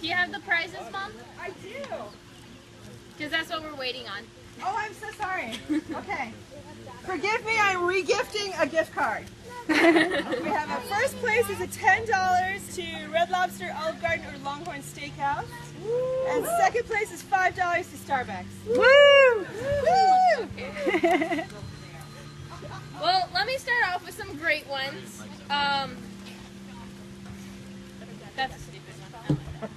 Do you have the prizes, Mom? I do. Because that's what we're waiting on. Oh, I'm so sorry. Okay. Forgive me, I'm re-gifting a gift card. We have a first place is a $10 to Red Lobster, Olive Garden, or Longhorn Steakhouse. And second place is $5 to Starbucks. Woo! Woo! Okay. Well, let me start off with some great ones. That's a stupid one.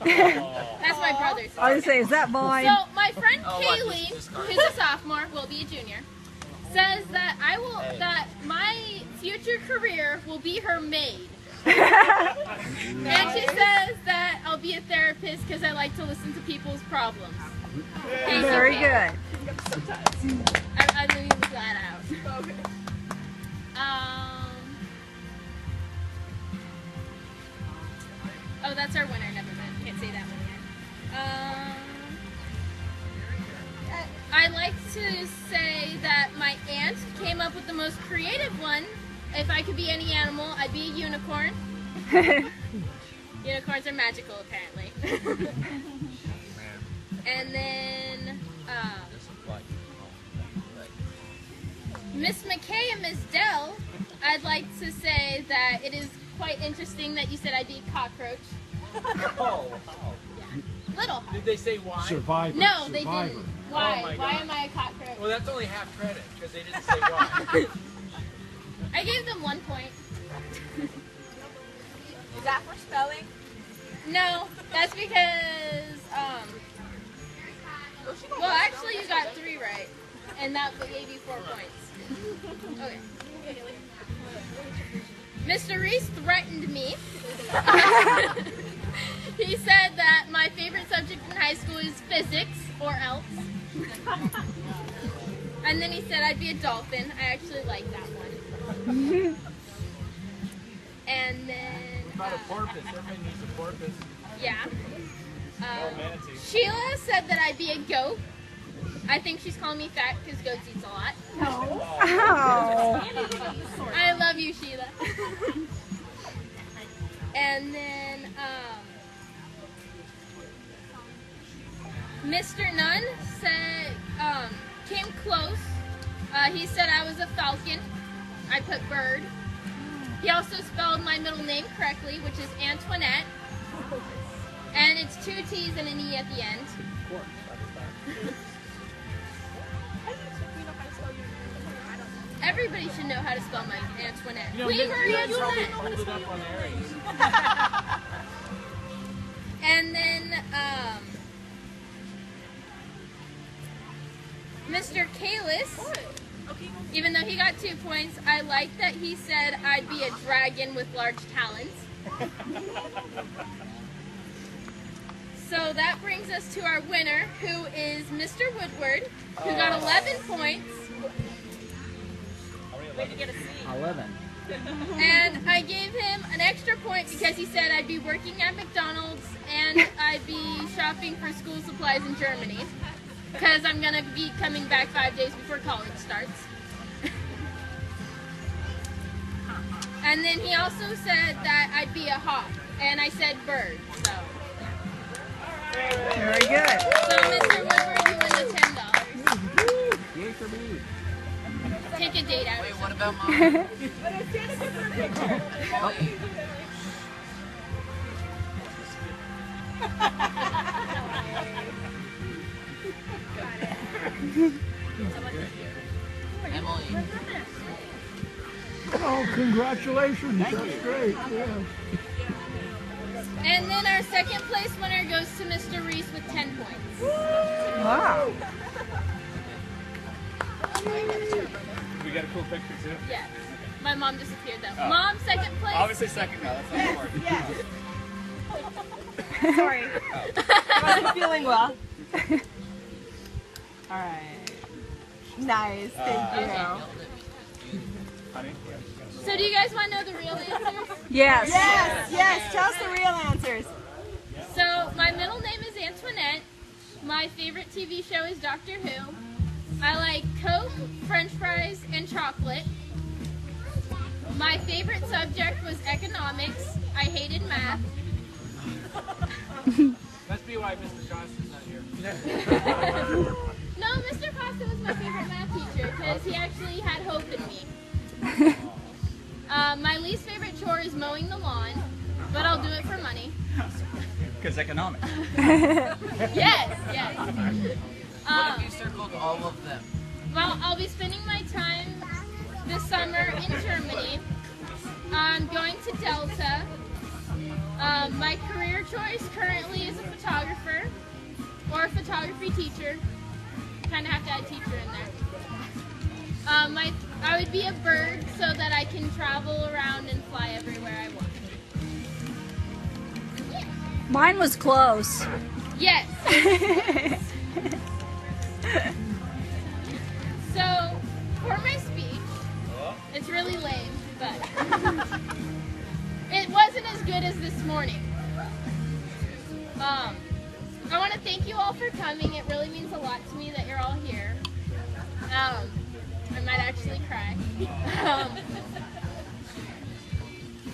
That's my brother's. I was going to say, is that mine? So my friend Kaylee, who's a sophomore, will be a junior, says that that my future career will be her maid. And she says that I'll be a therapist because I like to listen to people's problems. Very good. I'm leaving that out. Oh, that's our winner. Never mind. Can't say that one yet. I like to say that my aunt came up with the most creative one. If I could be any animal, I'd be a unicorn. Unicorns are magical, apparently. And then Miss McKay and Miss Dell, I'd like to say that it is quite interesting that you said I'd be a cockroach. Oh, Yeah. Little. did they say why? Survivor. No, they Survivor. didn't. Why? Oh my Why God. am I a cockroach? Well, that's only half credit because they didn't say why. I gave them 1 point. Is that for spelling? No, that's because, well, actually you got 3 right, and that gave you 4 points. Okay. Mr. Rees threatened me. He said that my favorite subject in high school is physics, or else. And then he said I'd be a dolphin. I actually like that one. And then... About a porpoise. Everybody needs a porpoise. Yeah. Manatee. Sheila said that I'd be a goat. I think she's calling me fat because goats eats a lot. Oh. I love you, Sheila. And then Mr. Nunn said, came close. He said I was a falcon. I put bird. He also spelled my middle name correctly, which is Antoinette. And it's 2 T's and an E at the end. Everybody should know how to spell my Antoinette. You know, Queen Marie you probably Antoinette. pulled it up on Aries. And then Mr. Kalis, even though he got 2 points, I like that he said I'd be a dragon with large talons. So that brings us to our winner, who is Mr. Woodward, who got 11 points. Way to get a C. 11. And I gave him an extra point because he said I'd be working at McDonald's and I'd be shopping for school supplies in Germany. Because I'm going to be coming back 5 days before college starts. And then he also said that I'd be a hawk. And I said bird. So, Very good. Mr. Woodward, you win the $10. Yay for me. Take a date out. Wait, what about mom? But it's Santa for a picture. Emily. Oh, congratulations. That's great. Yeah. And then our second place winner goes to Mr. Rees with 10 points. Wow. We got a cool picture too. Yes. My mom disappeared though. Oh. Mom, second place. Obviously second now. That's not important. Yes. Sorry. I wasn't feeling well. All right. Nice. Thank you. Honey. So do you guys want to know the real answers? Yes. Yes. Yes. Tell us the real answers. So my middle name is Antoinette. My favorite TV show is Doctor Who. I like Coke, French fries, and chocolate. My favorite subject was economics. I hated math. Must be why Mr. Johnson's not here. No, Mr. Costa was my favorite math teacher because he actually had hope in me. My least favorite chore is mowing the lawn, but I'll do it for money. Because economics. Yes, yes. What if you circled all of them? Well, I'll be spending my time this summer in Germany. I'm going to Delta. My career choice currently is a photographer or a photography teacher. Kind of have to add teacher in there. I would be a bird so that I can travel around and fly everywhere I want. Mine was close. Yes. So, for my speech, it's really lame, but it wasn't as good as this morning. I want to thank you all for coming. It really means a lot to me that you're all here. I might actually cry.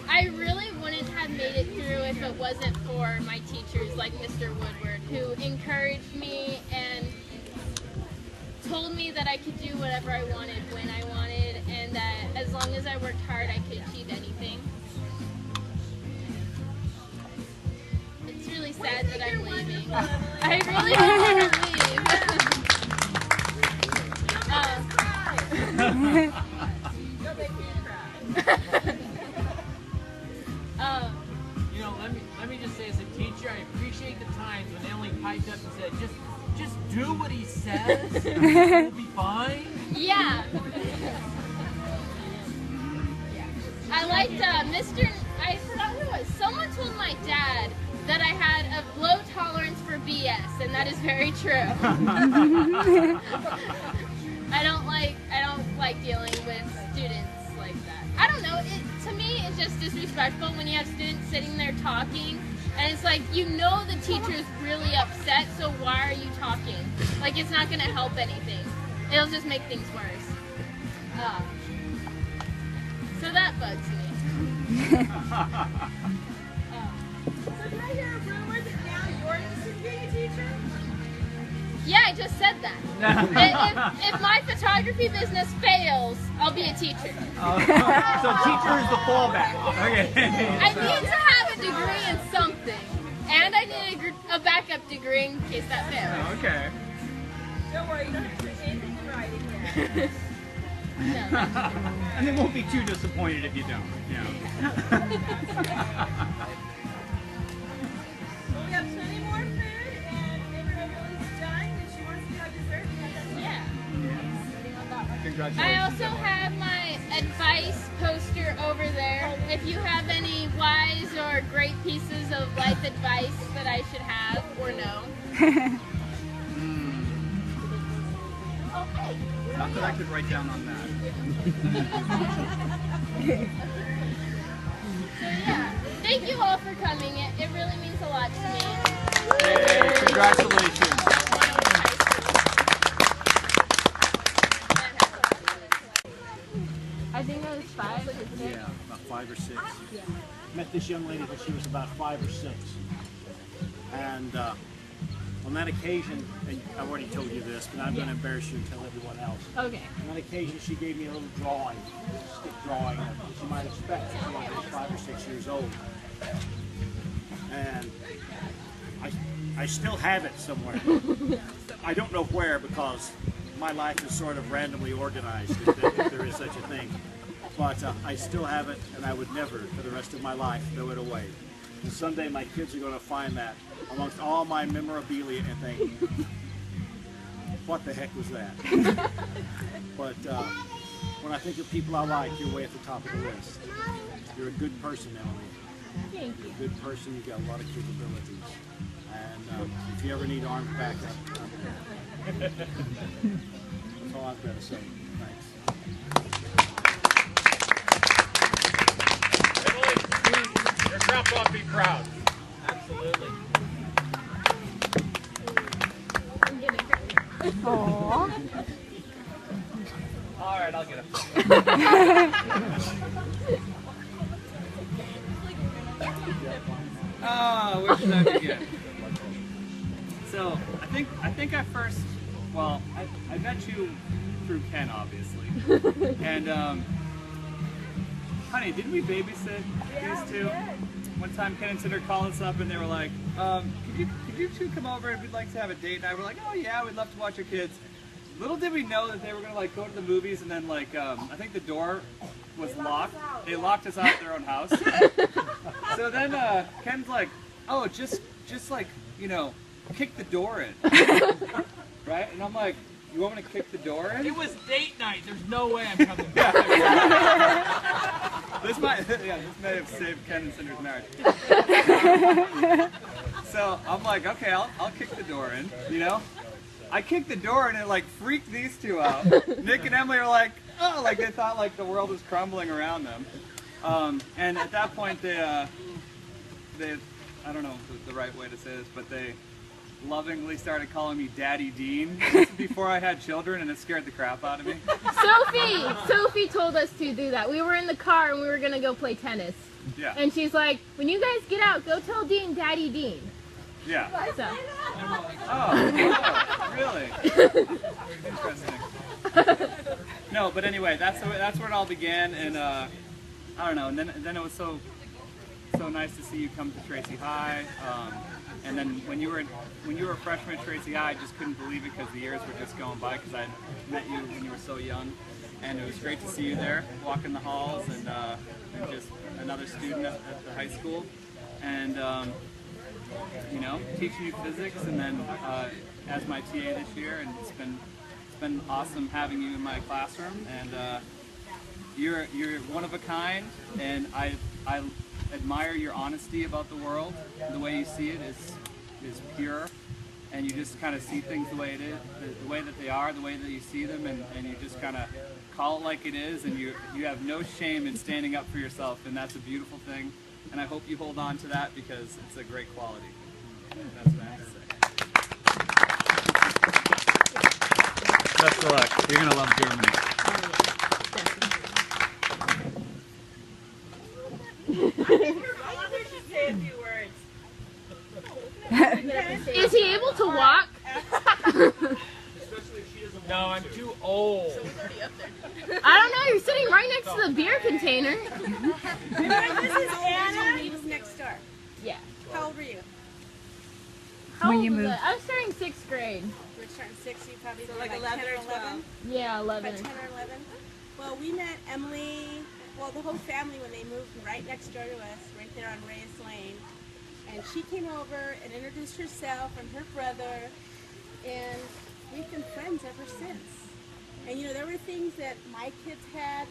I really wouldn't have made it through if it wasn't for my teachers like Mr. Woodward, who encouraged me and told me that I could do whatever I wanted when I wanted, and that as long as I worked hard, I could achieve anything. It's really sad that I'm leaving. I really don't want to leave. You know, let me just say, as a teacher, I appreciate the times when Emily piped up and said, just do what he says, we'll be fine. Yeah. I liked I forgot who it was. Someone told my dad that I had a low tolerance for BS, and that is very true. I don't like dealing with students like that. I don't know. To me, it's just disrespectful when you have students sitting there talking, and it's like, you know the teacher's really upset, so why are you talking? Like, it's not going to help anything. It'll just make things worse. So that bugs me. So did I hear a rumor that now you're interested in being a teacher? Yeah, I just said that. if my photography business fails, I'll be a teacher. So teacher is the fallback. Okay. I need to have a degree in something. And I need a backup degree in case that fails. Okay. Don't worry, you don't have to put anything in writing yet. No. And they won't be too disappointed if you don't. Well, we have plenty more food, and whenever Emily's done and she wants to have dessert, we have that. Yeah. Congratulations. I also have my advice poster over there. If you have any wise or great pieces of life advice that I should have or know. Not that I could write down on that. So yeah, thank you all for coming. It really means a lot to me. Hey, congratulations. I think I was 5 or 6. Yeah, about 5 or 6. Met this young lady when she was about 5 or 6. And on that occasion, and I've already told you this, but I'm going to embarrass you and tell everyone else. Okay. On that occasion, she gave me a little drawing, a stick drawing, that you might expect when I was 5 or 6 years old. And I still have it somewhere. I don't know where, because my life is sort of randomly organized, if there is such a thing. But I still have it, and I would never, for the rest of my life, throw it away. And someday my kids are going to find that amongst all my memorabilia and think, what the heck was that? But when I think of people I like, you're way at the top of the list. You're a good person, Emily. Thank you. You're a good person. You've got a lot of capabilities. And if you ever need armed backup, I'm there. That's all I've got to say. Thanks. Emily, your grandpa be proud. Absolutely. I'm getting hurt. Aww. All right, I'll get it. Ah, which one did you get? So I think I first, well, I met you through Ken, obviously. And honey, didn't we babysit these two? One time Ken and Cyndra called us up and they were like, could you two come over and we'd like to have a date? And I were like, oh yeah, we'd love to watch your kids. Little did we know that they were gonna like go to the movies and then like I think the door was locked. They locked us out of their own house. So then Ken's like, oh, just like, you know, kick the door in. Right? And I'm like, you want me to kick the door in? It was date night. There's no way I'm coming back. This may have saved Ken and Cyndra's marriage. So I'm like, okay, I'll kick the door in, you know? I kicked the door and it like freaked these two out. Nick and Emily are like, oh, like they thought like the world was crumbling around them. And at that point they I don't know the right way to say this, but they lovingly started calling me Daddy Dean. This is before I had children and it scared the crap out of me. Sophie told us to do that. We were in the car and we were gonna go play tennis. Yeah. And she's like, when you guys get out, go tell Dean Daddy Dean. Yeah. So. Oh, really? Interesting. No, but anyway, that's where it all began, and I don't know. And then it was so nice to see you come to Tracy High, and then when you were a freshman at Tracy High, I just couldn't believe it because the years were just going by because I met you when you were so young, and it was great to see you there, walking the halls, and just another student at the high school, and. You know, teaching you physics, and then as my TA this year, and it's been awesome having you in my classroom. And you're one of a kind, and I admire your honesty about the world. The way you see it is pure, and you just kind of see things the way it is, the way that they are, the way that you see them, and you just kind of call it like it is, and you have no shame in standing up for yourself, and that's a beautiful thing. And I hope you hold on to that because it's a great quality. That's what I have to say. Best of luck. You're going to love Germany. Is he able to walk? No, I'm too old. I don't know. You're sitting right next to the beer container. This is Anna. He was next door. Yeah. How old were you? How When old you was moved. I? I was starting 6th grade. You were starting 6, you probably so like 11 or 12. Yeah, 11. About 10 or 11. Well, we met Emily, well, the whole family when they moved right next door to us, right there on Rees Lane. And she came over and introduced herself and her brother, and we've been friends ever since. And you know, there were things that my kids had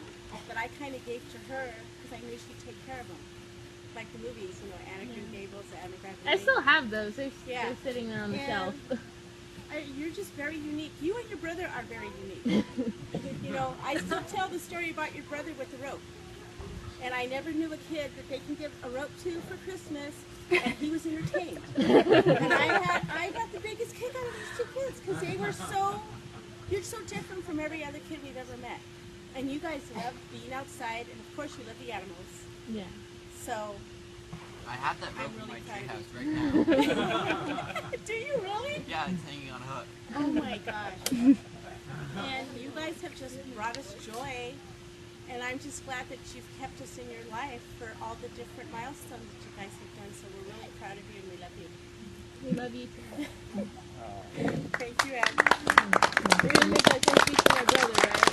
that I kind of gave to her because I knew she'd take care of them. Like the movies, you know, Anna Green Gables, Anna Green. I still have those. They're sitting there on the And shelf. You're just very unique. You and your brother are very unique. You know, I still tell the story about your brother with the rope. And I never knew a kid that they can give a rope to for Christmas, and he was entertained. And I got the biggest kick out of these two kids because they were you're so different from every other kid we've ever met. And you guys love being outside, and of course you love the animals. Yeah. So, I have that rope I'm in my really treehouse proud right now. do you really? Yeah, it's hanging on a hook. Oh my gosh. And you guys have just brought us joy. And I'm just glad that you've kept us in your life for all the different milestones that you guys have done. So we're really proud of you and we love you. We love you too. Thank you, Ed. You're going to make that speech to my brother, right?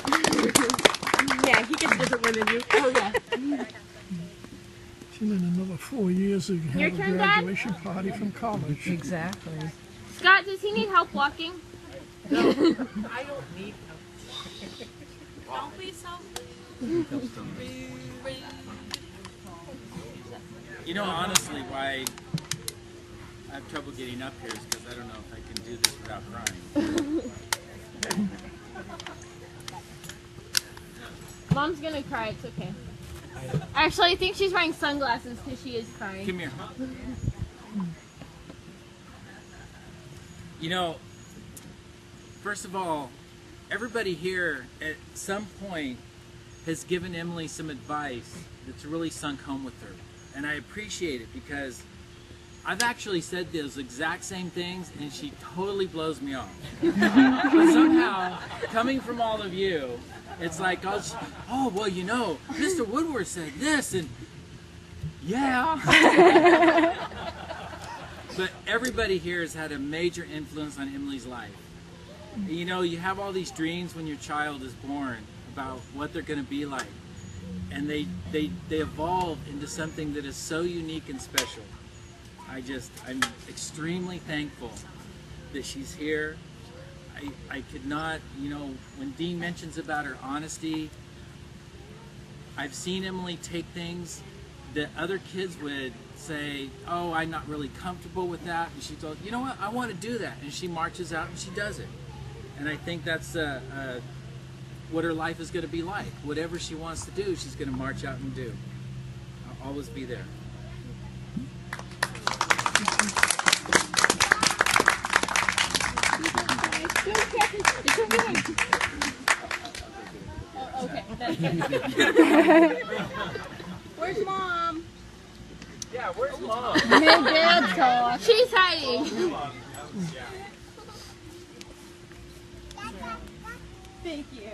Yeah, he gets a different one than you. Oh, yeah. In another 4 years, we can Your have a turn, Dad? graduation party from college. Exactly. Scott, does he need help walking? I don't need help. Don't be so. You know, honestly, why I have trouble getting up here is because I don't know if I can do this without crying. Mom's going to cry. It's okay. Actually, I think she's wearing sunglasses because she is crying. Come here. You know, first of all, everybody here at some point has given Emily some advice that's really sunk home with her. And I appreciate it because I've actually said those exact same things, and she totally blows me off. But somehow, coming from all of you, it's like, oh, well, you know, Mr. Woodward said this, and yeah. But everybody here has had a major influence on Emily's life. You know, you have all these dreams when your child is born about what they're going to be like. And they evolve into something that is so unique and special. I'm extremely thankful that she's here. I could not, you know, when Dean mentions about her honesty, I've seen Emily take things that other kids would say, oh, I'm not really comfortable with that. And she told, you know what, I want to do that. And she marches out and she does it. And I think that's what her life is going to be like. Whatever she wants to do, she's going to march out and do. I'll always be there. Oh, okay. Where's Mom? Yeah, where's Mom? Dad talk. She's hiding. Thank you.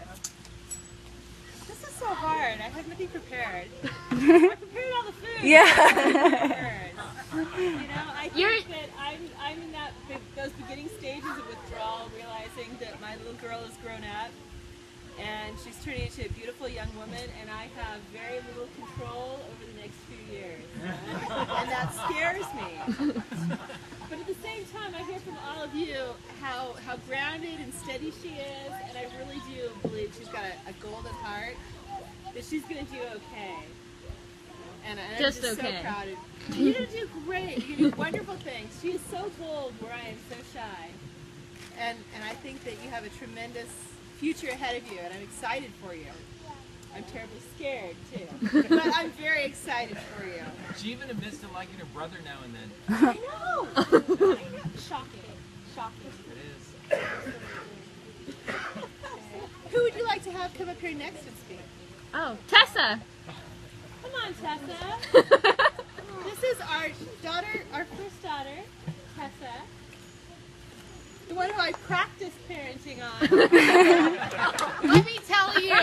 This is so hard. I have nothing prepared. I prepared all the food. Yeah. You know, I think that I'm in those beginning stages of withdrawal, realizing that my little girl has grown up and she's turning into a beautiful young woman, and I have very little control over the next few years. And that scares me. But at the same time, I hear from all of you how grounded and steady she is, and I really do believe she's got a golden heart, that she's going to do okay. And I'm just okay. so proud of you. You're going to do great. You're going to do wonderful things. She is so bold where I am so shy. And I think that you have a tremendous future ahead of you, and I'm excited for you. I'm terribly scared, too. But I'm very excited for you. She even admits to liking her brother now and then. I know! Shocking. Shocking. It is. Who would you like to have come up here next and speak? Oh, Tessa. Come on, Tessa. This is our daughter, our first daughter, Tessa. The one who I practiced parenting on. Let me tell you.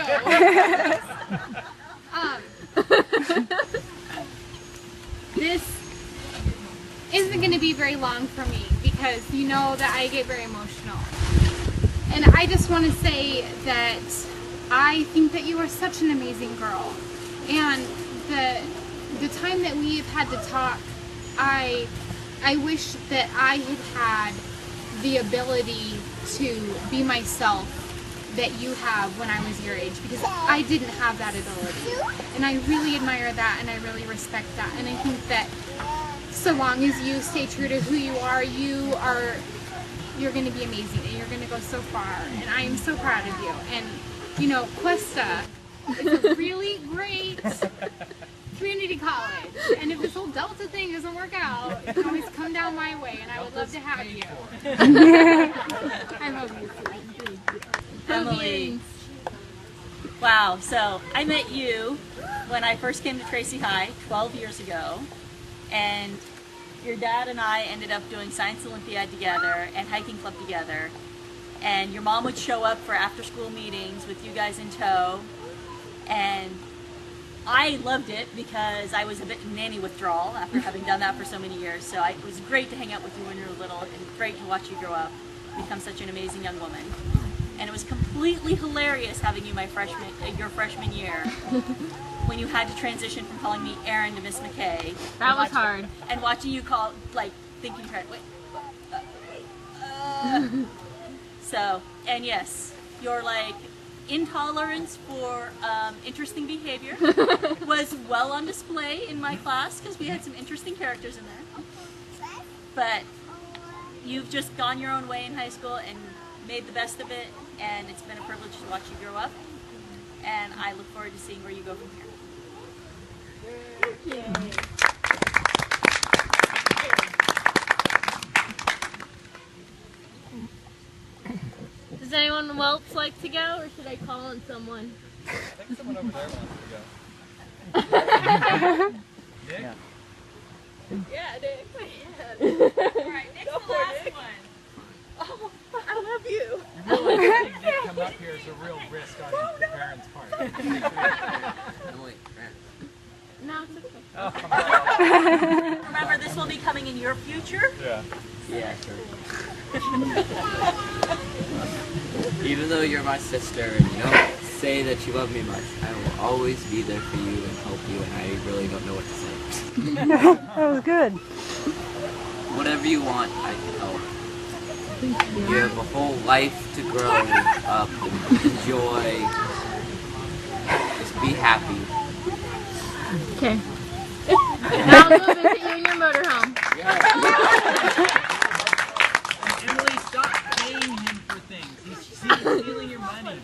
This isn't going to be very long for me because you know that I get very emotional. And I just want to say that I think that you are such an amazing girl. And the time that we have had to talk, I wish that I had the ability to be myself that you have when I was your age, because I didn't have that ability. And I really admire that, and I really respect that. And I think that so long as you stay true to who you are, you're going to be amazing, and you're going to go so far. And I am so proud of you. And you know, Cuesta is a really great community college, and if this whole Delta thing doesn't work out, you can always come down my way, and I would love to have you. I love you. Emily. Wow, so I met you when I first came to Tracy High 12 years ago, and your dad and I ended up doing Science Olympiad together and hiking club together, and your mom would show up for after-school meetings with you guys in tow, and I loved it because I was a bit nanny withdrawal after having done that for so many years. So it was great to hang out with you when you were little, and great to watch you grow up, become such an amazing young woman. And it was completely hilarious having you your freshman year when you had to transition from calling me Erin to Miss McKay. That was hard. And watching you call, like, thinking, so, and yes, you're like, intolerance for interesting behavior was well on display in my class because we had some interesting characters in there. But you've just gone your own way in high school and made the best of it, and it's been a privilege to watch you grow up, and I look forward to seeing where you go from here. Does anyone else like to go, or should I call on someone? I think someone over there wants to go. Nick? Yeah, Nick. Alright, next Go the for it, last Nick. one. Oh, I love you. You realize letting Nick come up here is a real risk on the parents' part. No, it's okay. Oh, come on. Remember, this will be coming in your future. Yeah. Yeah, sure. Even though you're my sister and you don't say that you love me much, I will always be there for you and help you, and I really don't know what to say. That was good. Whatever you want, I can help. You have a whole life to grow up and enjoy. Just be happy. Okay. Now we'll visit you in your motorhome. Emily, stop paying him for things. He's stealing your money.